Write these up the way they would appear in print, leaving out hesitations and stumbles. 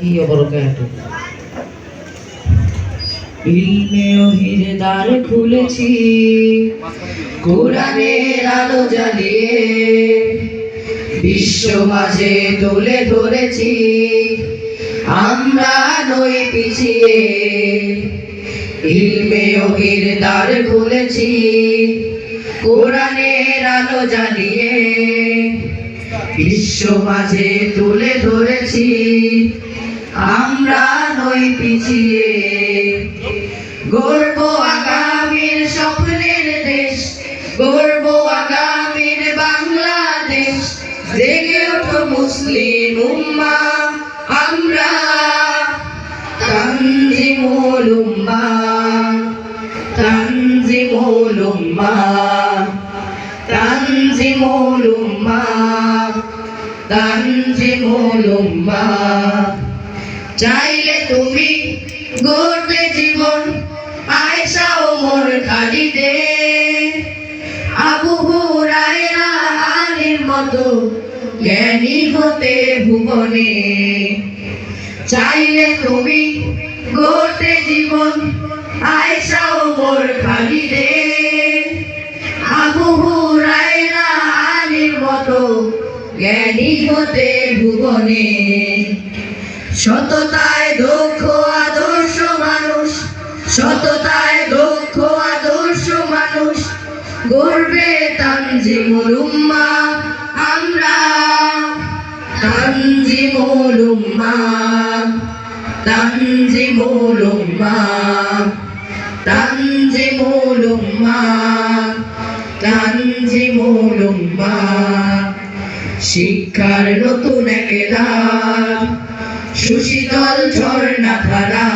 ওয়া বারাকাতুহু। ইলমে ওহির দ্বার খুলেছি, কোরআনের আলো জ্বালিয়ে বিশ্ব মাঝে তুলে ধরেছি, আমরা নই পিছিয়ে। ইলমে ওহির দ্বার খুলেছি, কোরআনের আলো জ্বালিয়ে বিশ্ব মাঝে তুলে ধরেছি, আমরা নই পিছিয়ে। গর্ব আগামীর স্বপ্নের দেশ, গর্ব আগামীর বাংলাদেশ, জেগে ওঠো মুসলিম উম্মাহ, আমরা তানজিমুল উম্মাহ, তানজিমুল উম্মাহ, তানজিমুল উম্মাহ, তানজিমুল উম্মাহ। চাইলে তুমি গড়বে জীবন আয়েশা ওমর খালিদের, আবু হুরায়রা আলীর মতো জ্ঞানী হতে ভুবনে। চাইলে তুমি গড়তে জীবন আয়েশা ওমর খালিদের, আবু হুরায়রা আলীর মতো জ্ঞানী হতে ভুবনে। সততায় দক্ষ আদর্শ মানুষ, সততায় দক্ষ আদর্শ মানুষ গড়বে তানজিমুল উম্মাহ, আমরা তানজিমুল উম্মাহ, তানজিমুল উম্মাহ, তানজিমুল উম্মাহ, তানজিমুল উম্মাহ। শিক্ষার নতুন এক ধাপ, সুশীতল ঝর্ণা ধারা,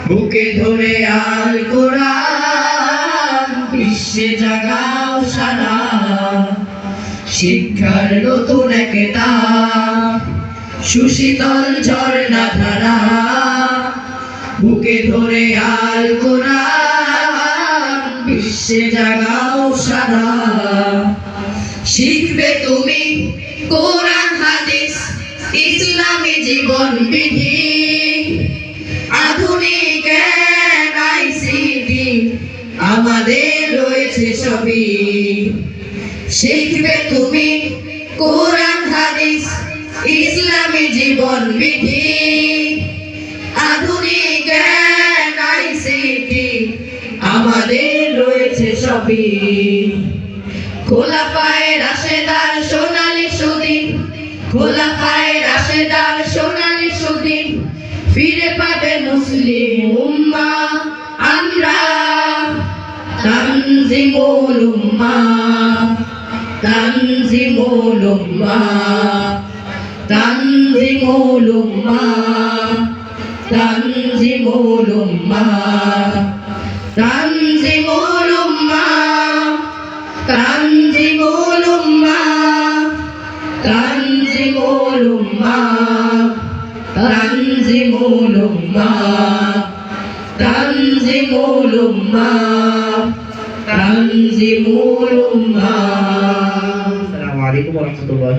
বুকে ধরে আল কোরআন বিশ্বে জাগাও সারা। শিক্ষার নতুন এক ধাপ, সুশীতল ঝর্ণা ধারা, বুকে ধরে আল কোরআন বিশ্বে জাগাও সারা। শিখবে তুমি কোরআন হাদিস ইসলামী জীবন বিধি, আধুনিক আইসিটি আমাদের রয়েছে সবই। শিখবে তুমি কোরআন হাদিস ইসলামী জীবন বিধি, আধুনিক আইসিটি আমাদের রয়েছে সবই। খোলাফায়ে রাশেদার সোনালী সুদিন, খোলাফায়ে রাশেদার সোনালী সুদিন ফিরে পাবে মুসলিম উম্মাহ, আমরা তানজিমুল উম্মাহ, তানজিমুল উম্মাহ, তানজিমুল উম্মাহ, তানজিমুল উম্মাহ, তানজিমুল উম্মাহ, তানজিমুল উম্মাহ, তানজিমুল উম্মাহ, তানজিমুল উম্মাহ, তানজিমুল উম্মাহ, তানজিমুল উম্মাহ। আসসালামু আলাইকুম ওয়া রাহমাতুল্লাহি।